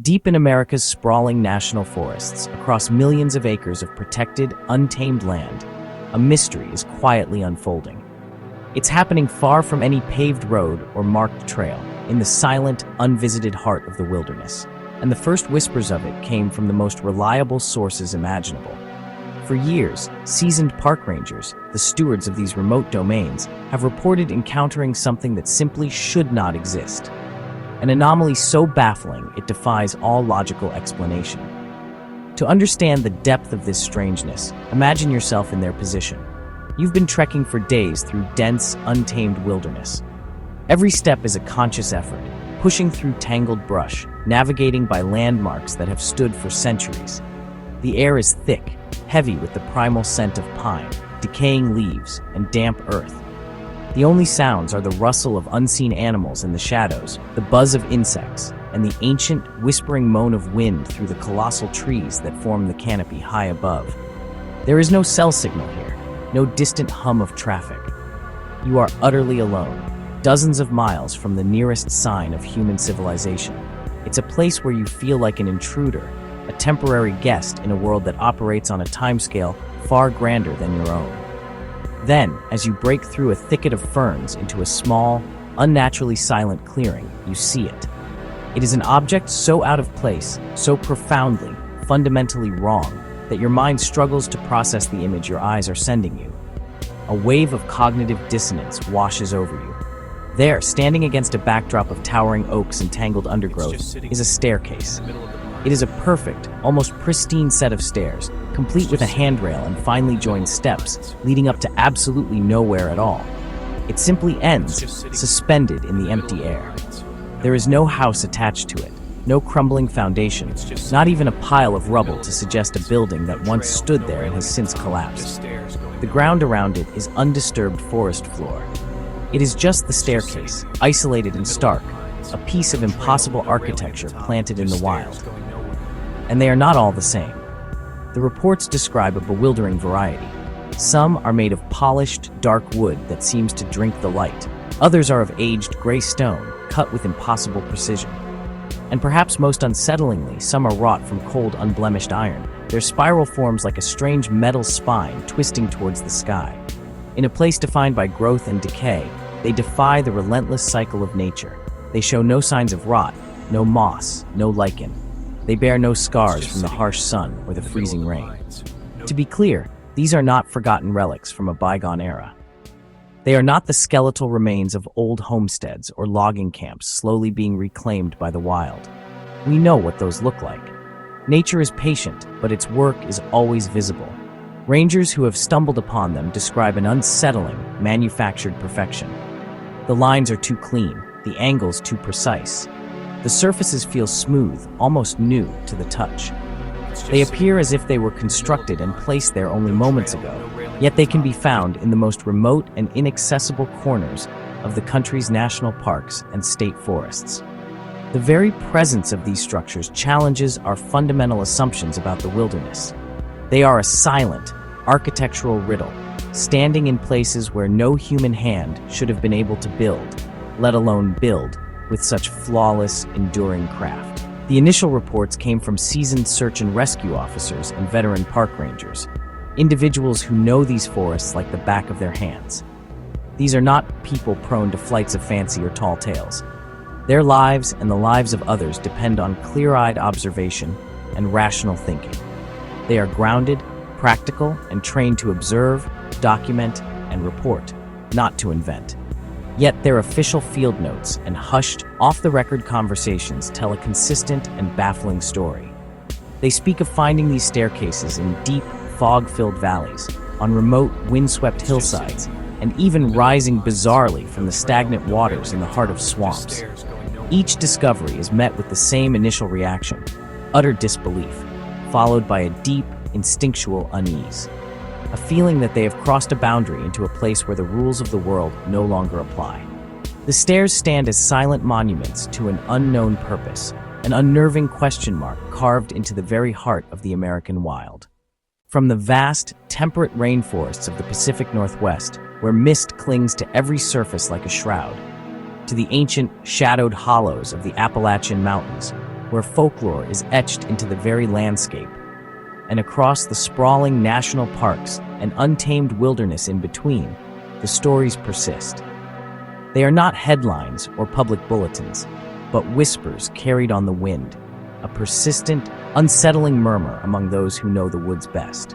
Deep in America's sprawling national forests, across millions of acres of protected, untamed land, a mystery is quietly unfolding. It's happening far from any paved road or marked trail, in the silent, unvisited heart of the wilderness. And the first whispers of it came from the most reliable sources imaginable. For years, seasoned park rangers, the stewards of these remote domains, have reported encountering something that simply should not exist. An anomaly so baffling it defies all logical explanation. To understand the depth of this strangeness, imagine yourself in their position. You've been trekking for days through dense, untamed wilderness. Every step is a conscious effort, pushing through tangled brush, navigating by landmarks that have stood for centuries. The air is thick, heavy with the primal scent of pine, decaying leaves, and damp earth. The only sounds are the rustle of unseen animals in the shadows, the buzz of insects, and the ancient, whispering moan of wind through the colossal trees that form the canopy high above. There is no cell signal here, no distant hum of traffic. You are utterly alone, dozens of miles from the nearest sign of human civilization. It's a place where you feel like an intruder, a temporary guest in a world that operates on a timescale far grander than your own. Then, as you break through a thicket of ferns into a small, unnaturally silent clearing, you see it. It is an object so out of place, so profoundly, fundamentally wrong, that your mind struggles to process the image your eyes are sending you. A wave of cognitive dissonance washes over you. There, standing against a backdrop of towering oaks and tangled undergrowth, is a staircase. It is a perfect, almost pristine set of stairs, complete with a handrail and finely joined steps, leading up to absolutely nowhere at all. It simply ends, suspended in the empty air. There is no house attached to it, no crumbling foundation, not even a pile of rubble to suggest a building that once stood there and has since collapsed. The ground around it is undisturbed forest floor. It is just the staircase, isolated and stark, a piece of impossible architecture planted in the wild. And they are not all the same. The reports describe a bewildering variety. Some are made of polished, dark wood that seems to drink the light. Others are of aged gray stone, cut with impossible precision. And perhaps most unsettlingly, some are wrought from cold, unblemished iron. Their spiral forms like a strange metal spine twisting towards the sky. In a place defined by growth and decay, they defy the relentless cycle of nature. They show no signs of rot, no moss, no lichen. They bear no scars from the harsh sun or the freezing rain. To be clear, these are not forgotten relics from a bygone era. They are not the skeletal remains of old homesteads or logging camps slowly being reclaimed by the wild. We know what those look like. Nature is patient, but its work is always visible. Rangers who have stumbled upon them describe an unsettling, manufactured perfection. The lines are too clean, the angles too precise. The surfaces feel smooth, almost new to the touch. They appear as if they were constructed and placed there only moments ago, yet they can be found in the most remote and inaccessible corners of the country's national parks and state forests. The very presence of these structures challenges our fundamental assumptions about the wilderness. They are a silent, architectural riddle, standing in places where no human hand should have been able to build, let alone build, with such flawless, enduring craft. The initial reports came from seasoned search and rescue officers and veteran park rangers, individuals who know these forests like the back of their hands. These are not people prone to flights of fancy or tall tales. Their lives and the lives of others depend on clear-eyed observation and rational thinking. They are grounded, practical, and trained to observe, document, and report, not to invent. Yet their official field notes and hushed, off-the-record conversations tell a consistent and baffling story. They speak of finding these staircases in deep, fog-filled valleys, on remote, windswept hillsides, and even rising bizarrely from the stagnant waters in the heart of swamps. Each discovery is met with the same initial reaction, utter disbelief, followed by a deep, instinctual unease. A feeling that they have crossed a boundary into a place where the rules of the world no longer apply. The stairs stand as silent monuments to an unknown purpose, an unnerving question mark carved into the very heart of the American wild. From the vast, temperate rainforests of the Pacific Northwest, where mist clings to every surface like a shroud, to the ancient, shadowed hollows of the Appalachian Mountains, where folklore is etched into the very landscape, and across the sprawling national parks and untamed wilderness in between, the stories persist. They are not headlines or public bulletins, but whispers carried on the wind, a persistent, unsettling murmur among those who know the woods best.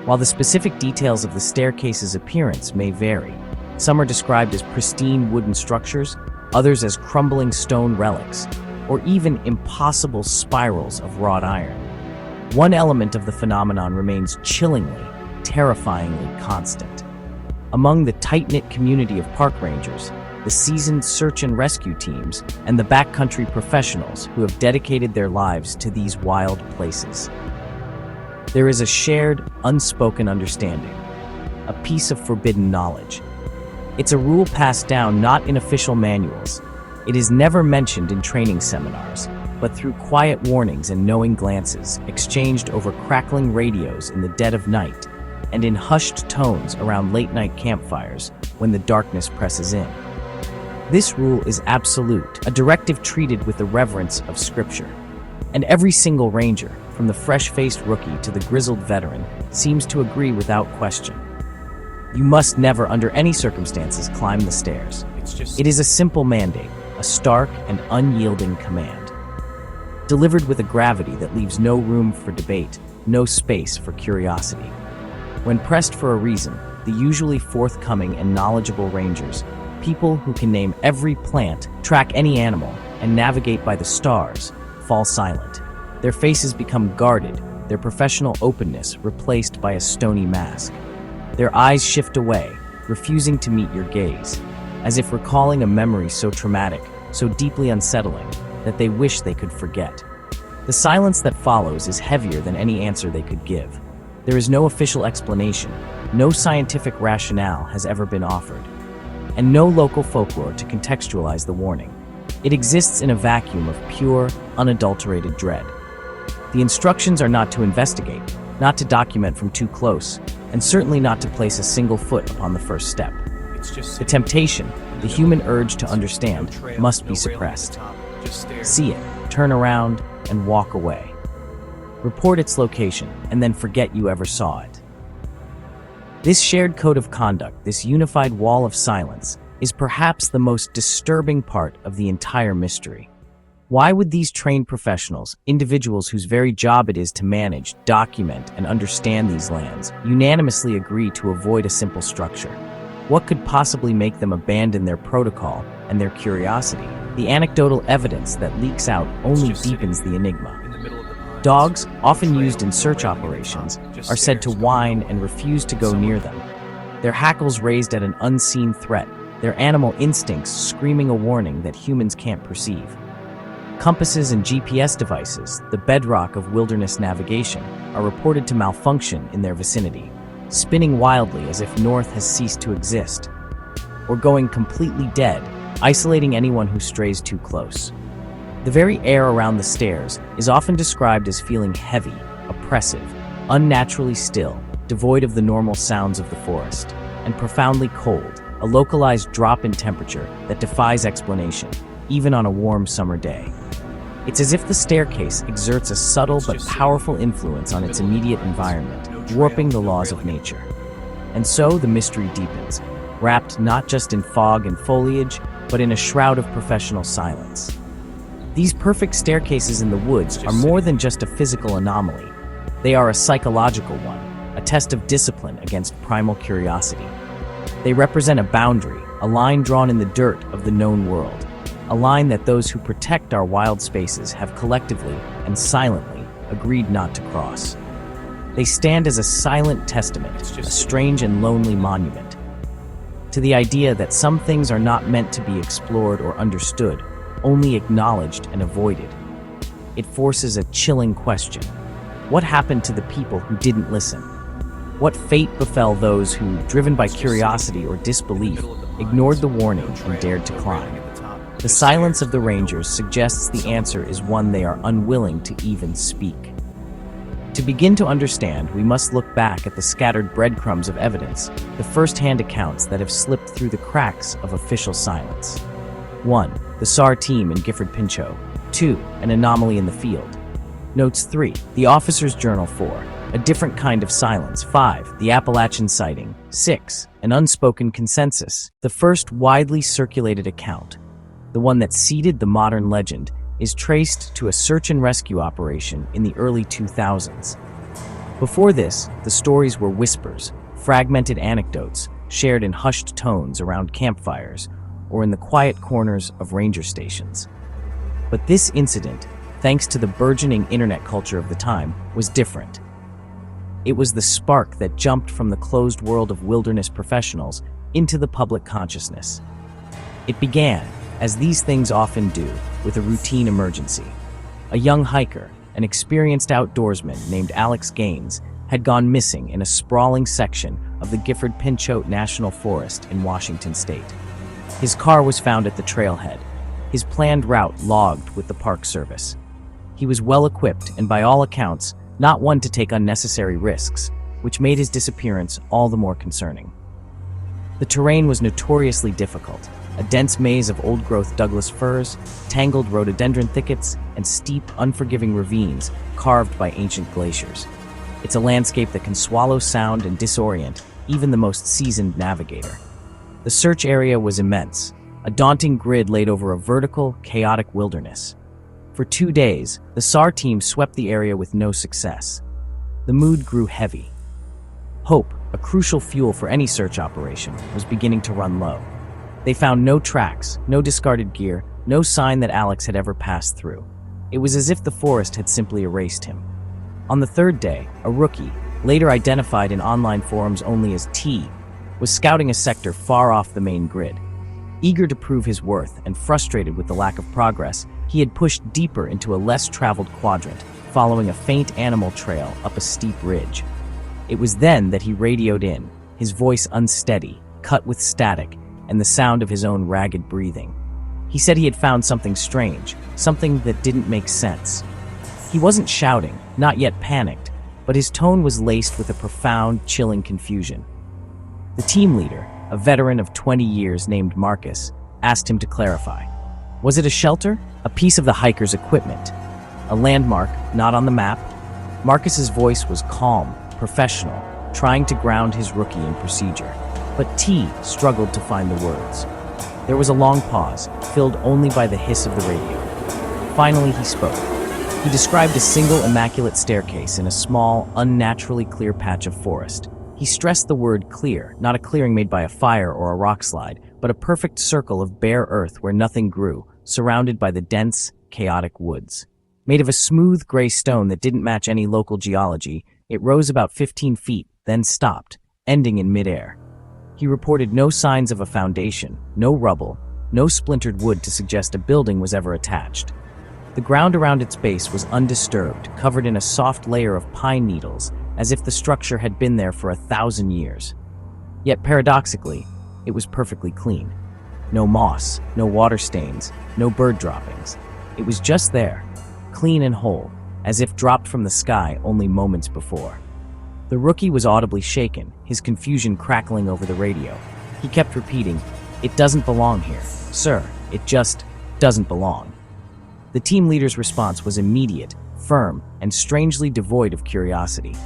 While the specific details of the staircase's appearance may vary, some are described as pristine wooden structures, others as crumbling stone relics, or even impossible spirals of wrought iron. One element of the phenomenon remains chillingly, terrifyingly constant. Among the tight-knit community of park rangers, the seasoned search and rescue teams, and the backcountry professionals who have dedicated their lives to these wild places, there is a shared, unspoken understanding, a piece of forbidden knowledge. It's a rule passed down not in official manuals. It is never mentioned in training seminars, but through quiet warnings and knowing glances exchanged over crackling radios in the dead of night and in hushed tones around late-night campfires when the darkness presses in. This rule is absolute, a directive treated with the reverence of Scripture. And every single ranger, from the fresh-faced rookie to the grizzled veteran, seems to agree without question. You must never, under any circumstances, climb the stairs. It is a simple mandate, a stark and unyielding command, delivered with a gravity that leaves no room for debate, no space for curiosity. When pressed for a reason, the usually forthcoming and knowledgeable rangers, people who can name every plant, track any animal, and navigate by the stars, fall silent. Their faces become guarded, their professional openness replaced by a stony mask. Their eyes shift away, refusing to meet your gaze, as if recalling a memory so traumatic, so deeply unsettling, that they wish they could forget. The silence that follows is heavier than any answer they could give. There is no official explanation, no scientific rationale has ever been offered, and no local folklore to contextualize the warning. It exists in a vacuum of pure, unadulterated dread. The instructions are not to investigate, not to document from too close, and certainly not to place a single foot upon the first step. The temptation, the human urge to understand, must be suppressed. See it, turn around, and walk away. Report its location, and then forget you ever saw it. This shared code of conduct, this unified wall of silence, is perhaps the most disturbing part of the entire mystery. Why would these trained professionals, individuals whose very job it is to manage, document, and understand these lands, unanimously agree to avoid a simple structure? What could possibly make them abandon their protocol and their curiosity? The anecdotal evidence that leaks out only deepens the enigma. Dogs, often used in search operations, are said to whine and refuse to go near them, their hackles raised at an unseen threat, their animal instincts screaming a warning that humans can't perceive. Compasses and GPS devices, the bedrock of wilderness navigation, are reported to malfunction in their vicinity, spinning wildly as if north has ceased to exist, or going completely dead, isolating anyone who strays too close. The very air around the stairs is often described as feeling heavy, oppressive, unnaturally still, devoid of the normal sounds of the forest, and profoundly cold, a localized drop in temperature that defies explanation, even on a warm summer day. It's as if the staircase exerts a subtle but powerful influence on its immediate environment, warping the laws of nature. And so the mystery deepens, wrapped not just in fog and foliage, but in a shroud of professional silence. These perfect staircases in the woods are more than just a physical anomaly. They are a psychological one, a test of discipline against primal curiosity. They represent a boundary, a line drawn in the dirt of the known world, a line that those who protect our wild spaces have collectively and silently agreed not to cross. They stand as a silent testament, a strange and lonely monument, to the idea that some things are not meant to be explored or understood, only acknowledged and avoided. It forces a chilling question. What happened to the people who didn't listen? What fate befell those who, driven by curiosity or disbelief, ignored the warning and dared to climb? The silence of the rangers suggests the answer is one they are unwilling to even speak. To begin to understand, we must look back at the scattered breadcrumbs of evidence, the first-hand accounts that have slipped through the cracks of official silence. 1. The SAR team in Gifford Pinchot. 2. An anomaly in the field. Notes 3. The Officer's Journal. 4. A different kind of silence. 5. The Appalachian sighting. 6. An unspoken consensus. The first widely circulated account, the one that seeded the modern legend, is traced to a search and rescue operation in the early 2000s. Before this, the stories were whispers, fragmented anecdotes shared in hushed tones around campfires or in the quiet corners of ranger stations. But this incident, thanks to the burgeoning internet culture of the time, was different. It was the spark that jumped from the closed world of wilderness professionals into the public consciousness. It began, as these things often do, with a routine emergency. A young hiker, an experienced outdoorsman named Alex Gaines, had gone missing in a sprawling section of the Gifford Pinchot National Forest in Washington state. His car was found at the trailhead, his planned route logged with the Park Service. He was well equipped and, by all accounts, not one to take unnecessary risks, which made his disappearance all the more concerning. The terrain was notoriously difficult, a dense maze of old-growth Douglas firs, tangled rhododendron thickets, and steep, unforgiving ravines carved by ancient glaciers. It's a landscape that can swallow sound and disorient even the most seasoned navigator. The search area was immense, a daunting grid laid over a vertical, chaotic wilderness. For 2 days, the SAR team swept the area with no success. The mood grew heavy. Hope, a crucial fuel for any search operation, was beginning to run low. They found no tracks, no discarded gear, no sign that Alex had ever passed through. It was as if the forest had simply erased him. On the 3rd day, a rookie, later identified in online forums only as T, was scouting a sector far off the main grid. Eager to prove his worth and frustrated with the lack of progress, he had pushed deeper into a less-traveled quadrant, following a faint animal trail up a steep ridge. It was then that he radioed in, his voice unsteady, cut with static, and the sound of his own ragged breathing. He said he had found something strange, something that didn't make sense. He wasn't shouting, not yet panicked, but his tone was laced with a profound, chilling confusion. The team leader, a veteran of 20 years named Marcus, asked him to clarify. Was it a shelter? A piece of the hiker's equipment? A landmark not on the map? Marcus's voice was calm, professional, trying to ground his rookie in procedure. But T struggled to find the words. There was a long pause, filled only by the hiss of the radio. Finally, he spoke. He described a single immaculate staircase in a small, unnaturally clear patch of forest. He stressed the word clear, not a clearing made by a fire or a rock slide, but a perfect circle of bare earth where nothing grew, surrounded by the dense, chaotic woods. Made of a smooth gray stone that didn't match any local geology, it rose about 15 feet, then stopped, ending in midair. He reported no signs of a foundation, no rubble, no splintered wood to suggest a building was ever attached. The ground around its base was undisturbed, covered in a soft layer of pine needles, as if the structure had been there for 1,000 years. Yet paradoxically, it was perfectly clean. No moss, no water stains, no bird droppings. It was just there, clean and whole, as if dropped from the sky only moments before. The rookie was audibly shaken, his confusion crackling over the radio. He kept repeating, "It doesn't belong here, sir. It just doesn't belong." The team leader's response was immediate, firm, and strangely devoid of curiosity.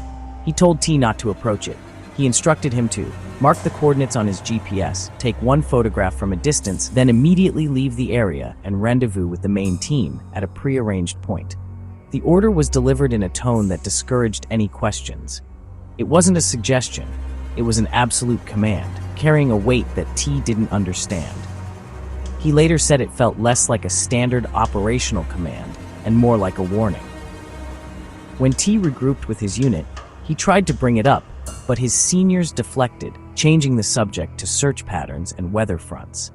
He told T not to approach it. He instructed him to mark the coordinates on his GPS, take one photograph from a distance, then immediately leave the area and rendezvous with the main team at a prearranged point. The order was delivered in a tone that discouraged any questions. It wasn't a suggestion, it was an absolute command, carrying a weight that T didn't understand. He later said it felt less like a standard operational command and more like a warning. When T regrouped with his unit, he tried to bring it up, but his seniors deflected, changing the subject to search patterns and weather fronts.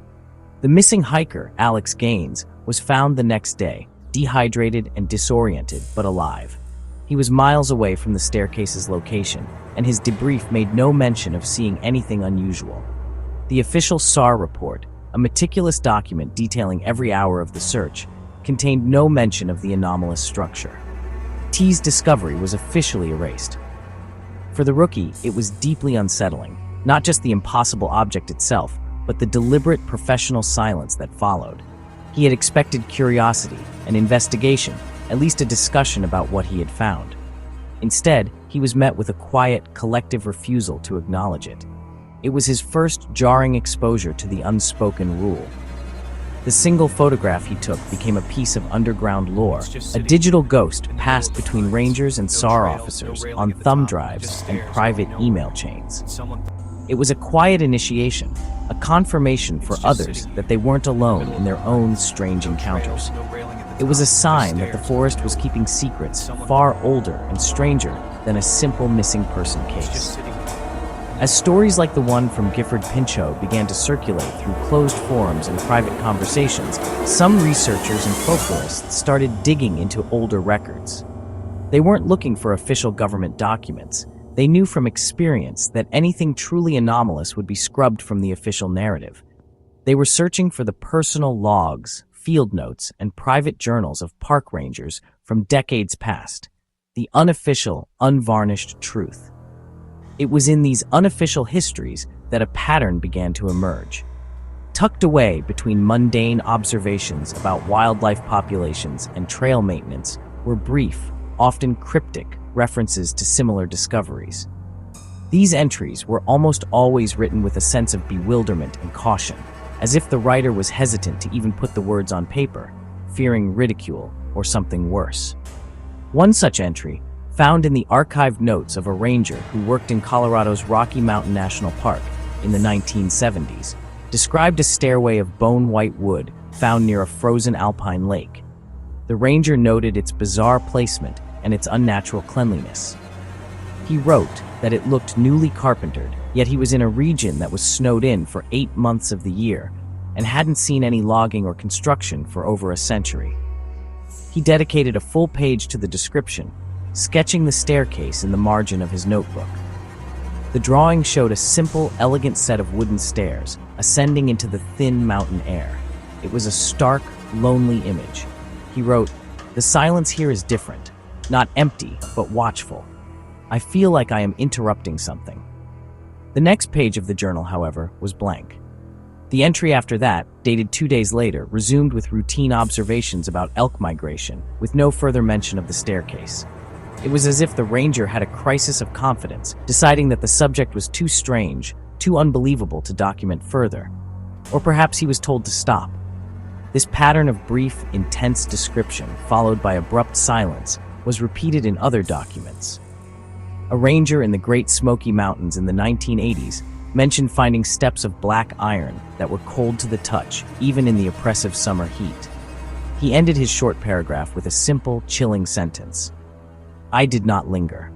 The missing hiker, Alex Gaines, was found the next day, dehydrated and disoriented, but alive. He was miles away from the staircase's location, and his debrief made no mention of seeing anything unusual. The official SAR report, a meticulous document detailing every hour of the search, contained no mention of the anomalous structure. T's discovery was officially erased. For the rookie, it was deeply unsettling, not just the impossible object itself, but the deliberate professional silence that followed. He had expected curiosity, an investigation, at least a discussion about what he had found. Instead, he was met with a quiet, collective refusal to acknowledge it. It was his first jarring exposure to the unspoken rule. The single photograph he took became a piece of underground lore. A digital ghost passed between rangers and SAR officers on thumb drives and private email chains. It was a quiet initiation, a confirmation for others that they weren't alone in their own strange encounters. It was a sign that the forest was keeping secrets far older and stranger than a simple missing person case. As stories like the one from Gifford Pinchot began to circulate through closed forums and private conversations, some researchers and folklorists started digging into older records. They weren't looking for official government documents. They knew from experience that anything truly anomalous would be scrubbed from the official narrative. They were searching for the personal logs, field notes, and private journals of park rangers from decades past. The unofficial, unvarnished truth. It was in these unofficial histories that a pattern began to emerge. Tucked away between mundane observations about wildlife populations and trail maintenance were brief, often cryptic, references to similar discoveries. These entries were almost always written with a sense of bewilderment and caution, as if the writer was hesitant to even put the words on paper, fearing ridicule or something worse. One such entry, found in the archived notes of a ranger who worked in Colorado's Rocky Mountain National Park in the 1970s, described a stairway of bone-white wood found near a frozen alpine lake. The ranger noted its bizarre placement and its unnatural cleanliness. He wrote that it looked newly carpentered, yet he was in a region that was snowed in for 8 months of the year and hadn't seen any logging or construction for over a century. He dedicated a full page to the description, sketching the staircase in the margin of his notebook. The drawing showed a simple, elegant set of wooden stairs ascending into the thin mountain air. It was a stark, lonely image. He wrote, "The silence here is different, not empty, but watchful. I feel like I am interrupting something." The next page of the journal, however, was blank. The entry after that, dated 2 days later, resumed with routine observations about elk migration, with no further mention of the staircase. It was as if the ranger had a crisis of confidence, deciding that the subject was too strange, too unbelievable to document further. Or perhaps he was told to stop. This pattern of brief, intense description, followed by abrupt silence, was repeated in other documents. A ranger in the Great Smoky Mountains in the 1980s mentioned finding steps of black iron that were cold to the touch, even in the oppressive summer heat. He ended his short paragraph with a simple, chilling sentence: "I did not linger."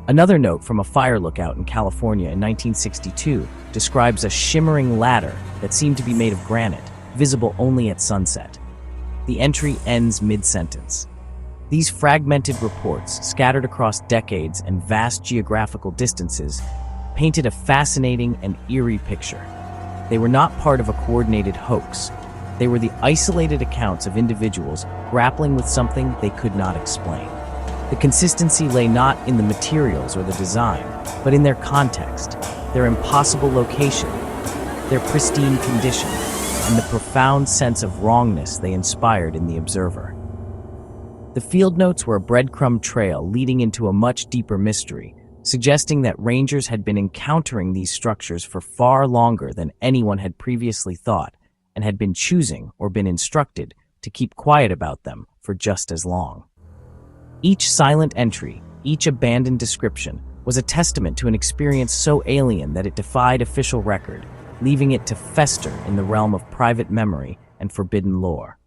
Another note from a fire lookout in California in 1962 describes a shimmering ladder that seemed to be made of granite, visible only at sunset. The entry ends mid-sentence. These fragmented reports, scattered across decades and vast geographical distances, painted a fascinating and eerie picture. They were not part of a coordinated hoax. They were the isolated accounts of individuals grappling with something they could not explain. The consistency lay not in the materials or the design, but in their context, their impossible location, their pristine condition, and the profound sense of wrongness they inspired in the observer. The field notes were a breadcrumb trail leading into a much deeper mystery, suggesting that rangers had been encountering these structures for far longer than anyone had previously thought, and had been choosing or been instructed to keep quiet about them for just as long. Each silent entry, each abandoned description, was a testament to an experience so alien that it defied official record, leaving it to fester in the realm of private memory and forbidden lore.